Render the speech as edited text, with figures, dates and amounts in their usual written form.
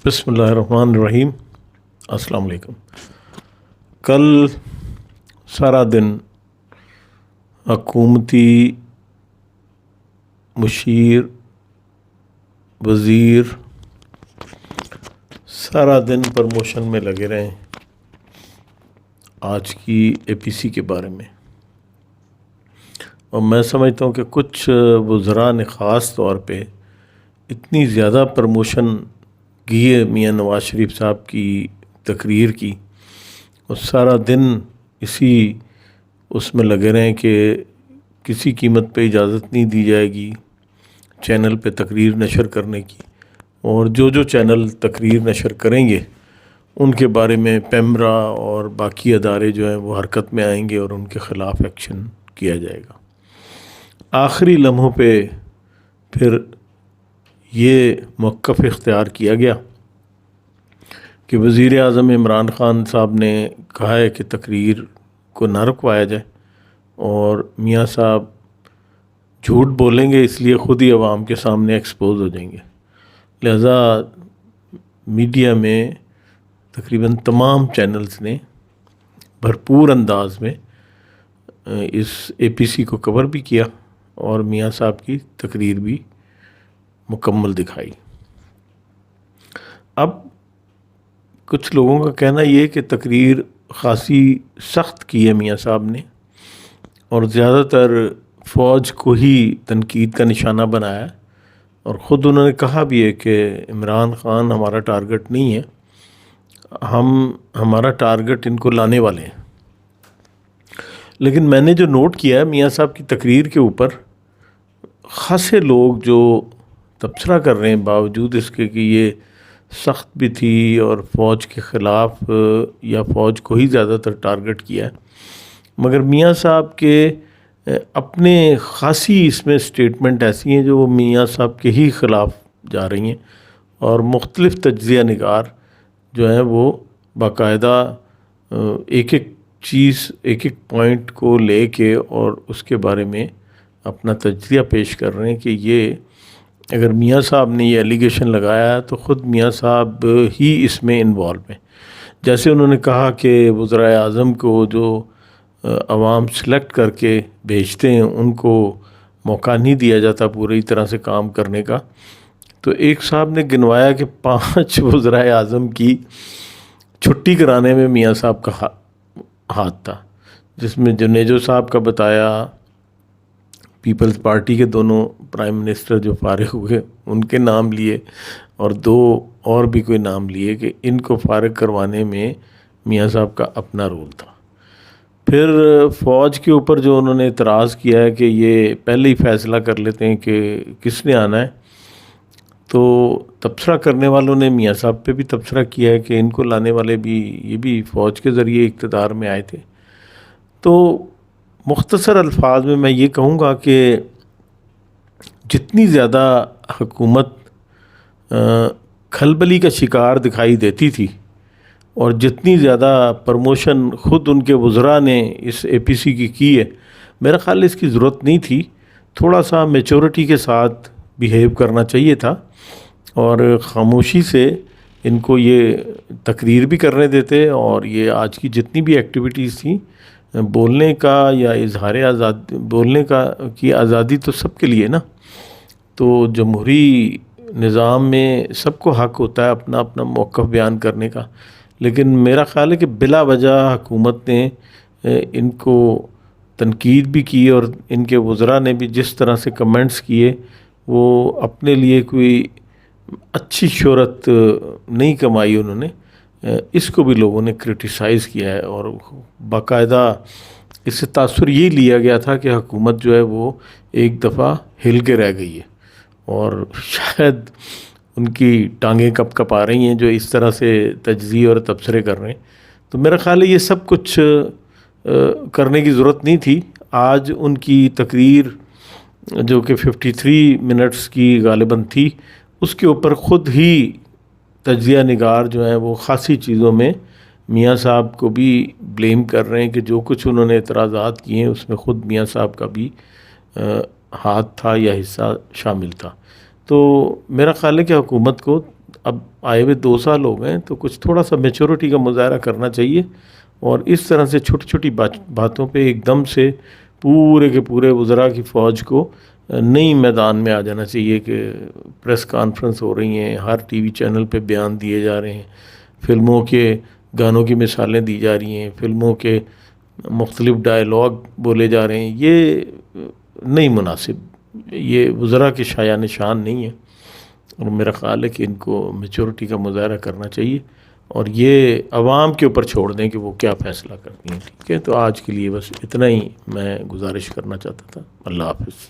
बिस्मिल्लाहिर्रहमानिर्रहीम। अस्सलाम वालेकुम। कल सारा दिन हकूमती मुशीर वज़ीर सारा दिन प्रमोशन में लगे रहे आज की APC के बारे में, और मैं समझता हूँ कि कुछ वज़रा ने ख़ास तौर पे इतनी ज़्यादा प्रमोशन की है मियाँ नवाज़ शरीफ साहब की तकरीर की, और सारा दिन इसी उसमें लगे रहें कि किसी कीमत पे इजाज़त नहीं दी जाएगी चैनल पे तकरीर नशर करने की, और जो जो चैनल तकरीर नशर करेंगे उनके बारे में पेमरा और बाकी अदारे जो हैं वो हरकत में आएंगे और उनके ख़िलाफ़ एक्शन किया जाएगा। आखिरी लम्हों पे फिर ये मौक़िफ़ इख्तियार किया गया कि वज़ीर आज़म इमरान ख़ान साहब ने कहा है कि तकरीर को ना रुकवाया जाए, और मियाँ साहब झूठ बोलेंगे इसलिए ख़ुद ही अवाम के सामने एक्सपोज हो जाएंगे। लिहाजा मीडिया में तकरीबन तमाम चैनल्स ने भरपूर अंदाज में इस APC को कवर भी किया और मियाँ साहब की तकरीर भी मुकम्मल दिखाई। अब कुछ लोगों का कहना ये कि तकरीर ख़ासी सख्त की है मियाँ साहब ने, और ज़्यादातर फ़ौज को ही तनकीद का निशाना बनाया, और ख़ुद उन्होंने कहा भी है कि इमरान ख़ान हमारा टारगेट नहीं है, हमारा टारगेट इनको लाने वाले हैं। लेकिन मैंने जो नोट किया है मियाँ साहब की तकरीर के ऊपर, ख़ासे लोग जो तबसरा कर रहे हैं बावजूद इसके कि ये सख्त भी थी और फ़ौज के ख़िलाफ़ या फ़ौज को ही ज़्यादातर टारगेट किया है, मगर मियाँ साहब के अपने ख़ासी इसमें स्टेटमेंट ऐसी हैं जो मियाँ साहब के ही ख़िलाफ़ जा रही हैं, और मुख्तलिफ़ तज्ज़िया निगार जो हैं वो बाकायदा एक एक चीज़ एक एक पॉइंट को ले के और उसके बारे में अपना तज्ज़िया पेश कर रहे हैं कि ये अगर मियाँ साहब ने ये एलिगेशन लगाया तो ख़ुद मियाँ साहब ही इसमें इन्वॉल्व हैं। जैसे उन्होंने कहा कि वज़राए आज़म को जो अवाम सेलेक्ट करके भेजते हैं उनको मौका नहीं दिया जाता पूरी तरह से काम करने का, तो एक साहब ने गिनवाया कि 5 वज़राए आज़म की छुट्टी कराने में मियाँ साहब का हाथ था, जिसमें जुनेजो साहब का बताया, पीपल्स पार्टी के दोनों प्राइम मिनिस्टर जो फारिग हुए उनके नाम लिए, और 2 और भी कोई नाम लिए कि इनको फारिग करवाने में मियाँ साहब का अपना रोल था। फिर फ़ौज के ऊपर जो उन्होंने इतराज़ किया है कि ये पहले ही फ़ैसला कर लेते हैं कि किसने आना है, तो तबसरा करने वालों ने मियाँ साहब पे भी तबसरा किया है कि इनको लाने वाले भी ये भी फ़ौज के ज़रिए इक़्तिदार में आए थे। तो मुख्तसर अल्फाज में मैं ये कहूँगा कि जितनी ज़्यादा हुकूमत खलबली का शिकार दिखाई देती थी और जितनी ज़्यादा प्रमोशन ख़ुद उनके वज़रा ने इस APC की है, मेरा ख़्याल इसकी ज़रूरत नहीं थी। थोड़ा सा मैच्योरिटी के साथ बिहेव करना चाहिए था और ख़ामोशी से इनको ये तकरीर भी करने देते, और ये आज की जितनी भी एक्टिविटीज़ थी बोलने का या इजहार आज़ादी बोलने का की आज़ादी तो सबके लिए ना, तो जमहूरी निज़ाम में सबको हक़ होता है अपना अपना मौक़िफ़ बयान करने का, लेकिन मेरा ख़्याल है कि बिला वजह हुकूमत ने इनको तनकीद भी की और इनके वज़रा ने भी जिस तरह से कमेंट्स किए वो अपने लिए कोई अच्छी शोहरत नहीं कमाई उन्होंने, इसको भी लोगों ने क्रिटिसाइज़ किया है, और बाकायदा इससे तासुर ये लिया गया था कि हुकूमत जो है वो एक दफ़ा हिल के रह गई है, और शायद उनकी टांगें कप कप आ रही हैं जो इस तरह से तजज़िये और तबसरे कर रहे हैं। तो मेरा ख़्याल है ये सब कुछ करने की ज़रूरत नहीं थी। आज उनकी तकरीर जो कि 53 मिनट्स की गालिबन थी, उसके ऊपर ख़ुद ही तज्ज़िया निगार जो हैं वो ख़ासी चीज़ों में मियाँ साहब को भी ब्लेम कर रहे हैं कि जो कुछ उन्होंने एतराज़ात किए हैं उसमें ख़ुद मियाँ साहब का भी हाथ था या हिस्सा शामिल था। तो मेरा ख़्याल है कि हुकूमत को اب آئے ہوئے 2 سال ہو گئے، تو کچھ تھوڑا سا میچورٹی کا مظاہرہ کرنا چاہیے، اور اس طرح سے چھوٹی چھوٹی باتوں پہ ایک دم سے پورے کے پورے وزراء کی فوج کو نئی میدان میں آ جانا چاہیے کہ پریس کانفرنس ہو رہی ہیں، ہر ٹی وی چینل پہ بیان دیے جا رہے ہیں، فلموں کے گانوں کی مثالیں دی جا رہی ہیں، فلموں کے مختلف ڈائیلاگ بولے جا رہے ہیں، یہ نہیں مناسب، یہ وزراء کے شایان نشان نہیں ہے، اور میرا خیال ہے کہ ان کو میچورٹی کا مظاہرہ کرنا چاہیے، اور یہ عوام کے اوپر چھوڑ دیں کہ وہ کیا فیصلہ کرتی ہیں. ٹھیک ہے، تو آج کے لیے بس اتنا ہی میں گزارش کرنا چاہتا تھا. اللہ حافظ.